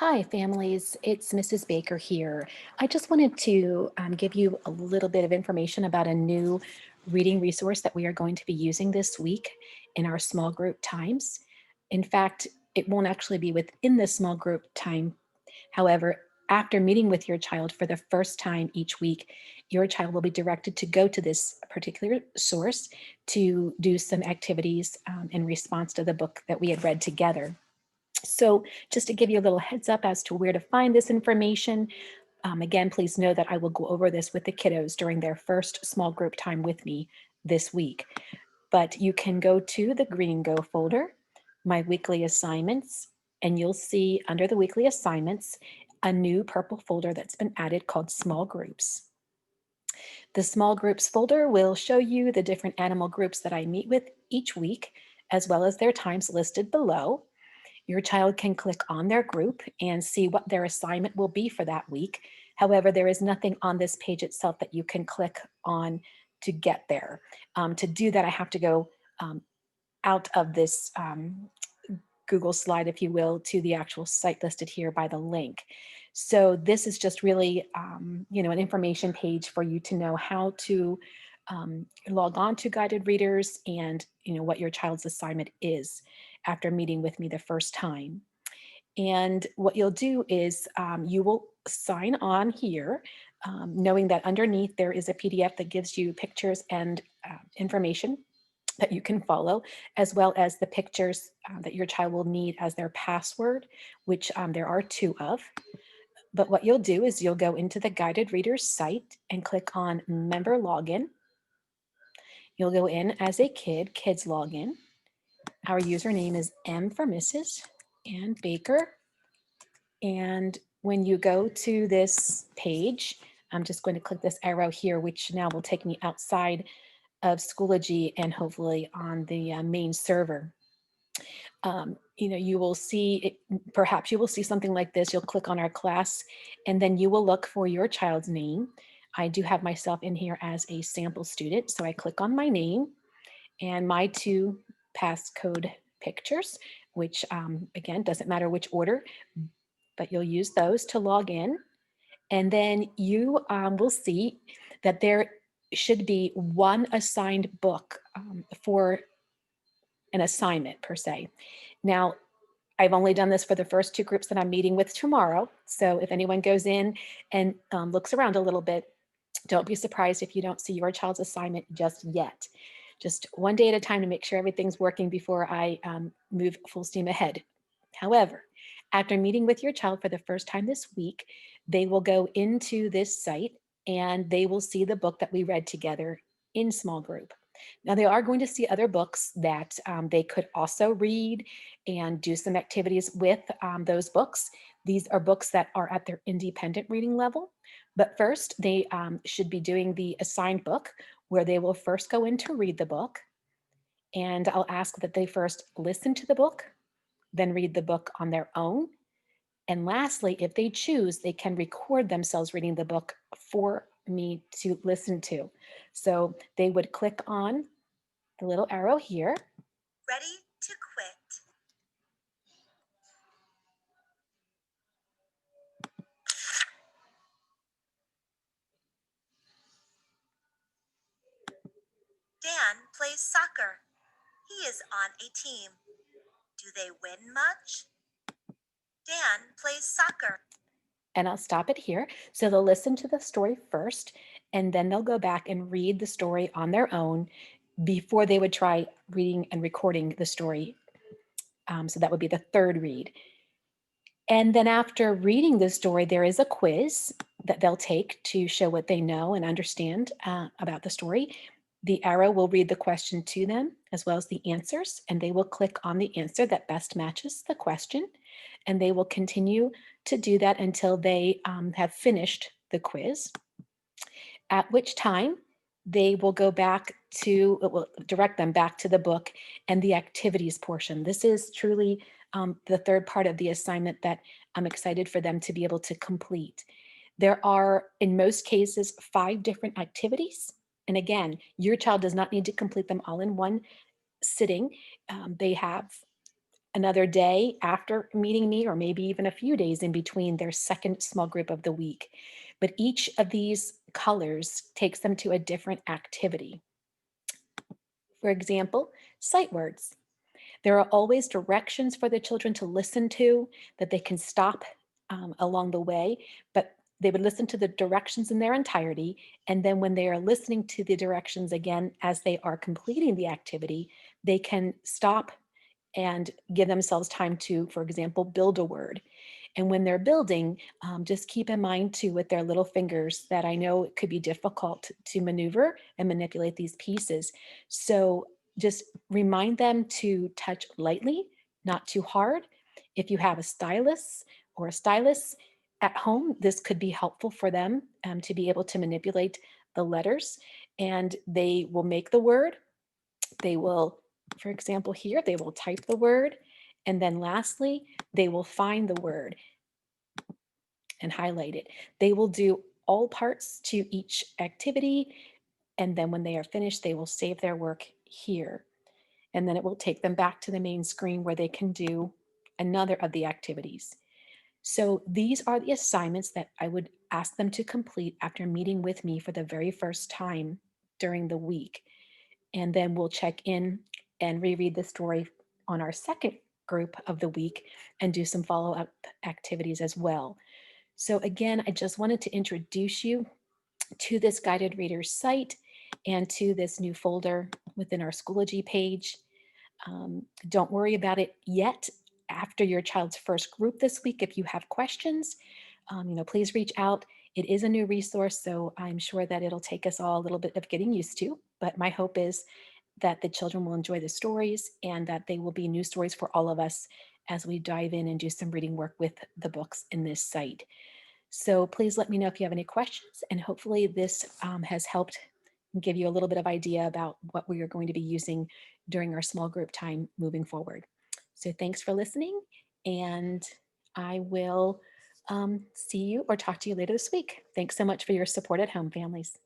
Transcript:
Hi, families. It's Mrs. Baker here. I just wanted to give you a little bit of information about a new reading resource that we are going to be using this week in our small group times. In fact, it won't actually be within the small group time. However, after meeting with your child for the first time each week, your child will be directed to go to this particular source to do some activities in response to the book that we had read together. So just to give you a little heads up as to where to find this information, again, please know that I will go over this with the kiddos during their first small group time with me this week. But you can go to the Green Go folder, my weekly assignments, and you'll see under the weekly assignments a new purple folder that's been added called Small Groups. The Small Groups folder will show you the different animal groups that I meet with each week, as well as their times listed below. Your child can click on their group and see what their assignment will be for that week. However, there is nothing on this page itself that you can click on to get there. To do that, I have to go out of this Google slide, if you will, to the actual site listed here by the link. So this is just really, an information page for you to know how to log on to guided readers and, what your child's assignment is after meeting with me the first time. And what you'll do is you will sign on here, knowing that underneath there is a PDF that gives you pictures and information that you can follow, as well as the pictures that your child will need as their password, which there are two of. But what you'll do is you'll go into the Guided Readers site and click on Member Login. You'll go in as a kid, Kids Login. Our username is M for Mrs. and Baker. And when you go to this page, I'm just going to click this arrow here, which now will take me outside of Schoology and hopefully on the main server. You will see it, perhaps you will see something like this. You'll click on our class and then you will look for your child's name. I do have myself in here as a sample student. So I click on my name and my two passcode pictures, which again, doesn't matter which order, but you'll use those to log in. And then you will see that there should be one assigned book for an assignment per se. Now, I've only done this for the first two groups that I'm meeting with tomorrow. So if anyone goes in and looks around a little bit, don't be surprised if you don't see your child's assignment just yet. Just one day at a time to make sure everything's working before I move full steam ahead. However, after meeting with your child for the first time this week, they will go into this site and they will see the book that we read together in small group. Now, they are going to see other books that they could also read and do some activities with those books. These are books that are at their independent reading level. But first, they should be doing the assigned book where they will first go in to read the book. And I'll ask that they first listen to the book, then read the book on their own. And lastly, if they choose, they can record themselves reading the book for me to listen to. So they would click on the little arrow here. Ready to quit. Dan plays soccer. He is on a team. Do they win much? Dan plays soccer. And I'll stop it here. So they'll listen to the story first, and then they'll go back and read the story on their own before they would try reading and recording the story. So that would be the third read. And then after reading the story, there is a quiz that they'll take to show what they know and understand about the story. The arrow will read the question to them as well as the answers, and they will click on the answer that best matches the question. And they will continue to do that until they have finished the quiz, at which time they will go back to, it will direct them back to the book and the activities portion. This is truly the third part of the assignment that I'm excited for them to be able to complete. There are, in most cases, 5 different activities. And again, your child does not need to complete them all in one sitting. They have another day after meeting me, or maybe even a few days in between their second small group of the week. But each of these colors takes them to a different activity. For example, sight words. There are always directions for the children to listen to that they can stop along the way, but they would listen to the directions in their entirety. And then when they are listening to the directions again as they are completing the activity, they can stop and give themselves time to, for example, build a word. And when they're building, just keep in mind too with their little fingers that I know it could be difficult to maneuver and manipulate these pieces. So just remind them to touch lightly, not too hard. If you have a stylus or a stylus at home, this could be helpful for them to be able to manipulate the letters, and they will make the word. They will, for example, here, they will type the word. And then lastly, they will find the word and highlight it. They will do all parts to each activity. And then when they are finished, they will save their work here. And then it will take them back to the main screen where they can do another of the activities. So these are the assignments that I would ask them to complete after meeting with me for the very first time during the week. And then we'll check in and reread the story on our second group of the week and do some follow up activities as well. So, again, I just wanted to introduce you to this guided readers site and to this new folder within our Schoology page. Don't worry about it yet. After your child's first group this week, if you have questions, please reach out. It is a new resource, so I'm sure that it'll take us all a little bit of getting used to. But my hope is that the children will enjoy the stories and that they will be new stories for all of us as we dive in and do some reading work with the books in this site. So please let me know if you have any questions, and hopefully this has helped give you a little bit of idea about what we are going to be using during our small group time moving forward. So thanks for listening, and I will see you or talk to you later this week. Thanks so much for your support at home, families.